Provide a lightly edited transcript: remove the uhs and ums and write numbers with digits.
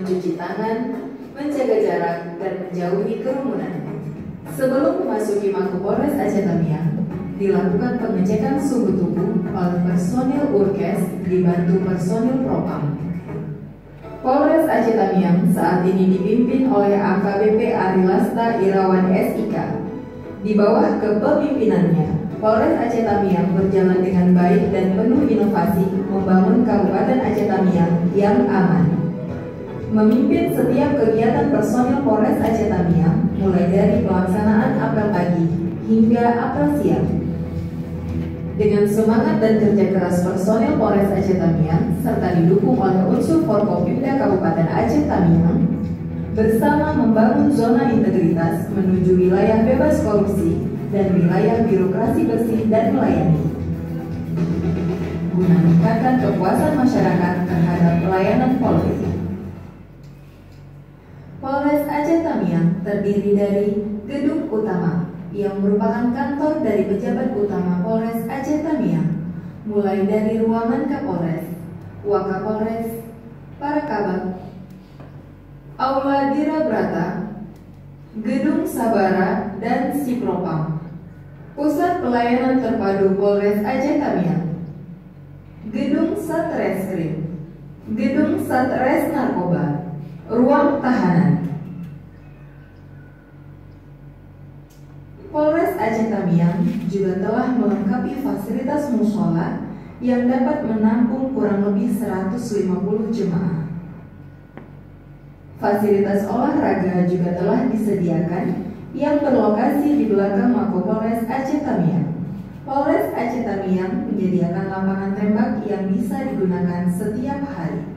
mencuci tangan, menjaga jarak, dan menjauhi kerumunan. Sebelum memasuki Mapolres Aceh Tamiang, dilakukan pengecekan suhu tubuh oleh personil Urkes dibantu personil Propam. Polres Aceh Tamiang saat ini dipimpin oleh AKBP Arilasta Irawan SIK. Di bawah kepemimpinannya, Polres Aceh Tamiang berjalan dengan baik dan penuh inovasi membangun Kabupaten Aceh Tamiang yang aman. Memimpin setiap kegiatan personil Polres Aceh Tamiang, mulai dari pelaksanaan apel pagi hingga apel siang. Dengan semangat dan kerja keras personil Polres Aceh Tamiang, serta didukung oleh unsur Forkopimda Kabupaten Aceh Tamiang, bersama membangun zona integritas menuju wilayah bebas korupsi dan wilayah birokrasi bersih dan melayani, guna meningkatkan kepuasan masyarakat terhadap pelayanan Polri. Polres Aceh Tamiang terdiri dari gedung utama yang merupakan kantor dari pejabat utama Polres Aceh Tamiang, mulai dari ruangan Kapolres, Wakapolres, para kabak, Aula Dirabrata, Gedung Sabara, dan Sipropam. Pusat Pelayanan Terpadu Polres Aceh Tamiang, Gedung Satreskrim, Gedung Satres Narkoba, Ruang Tahanan. Polres Aceh Tamiang juga telah melengkapi fasilitas mushola yang dapat menampung kurang lebih 150 jemaah. Fasilitas olahraga juga telah disediakan yang berlokasi di belakang Mapolres Aceh Tamiang. Polres Aceh Tamiang menyediakan lapangan tembak yang bisa digunakan setiap hari.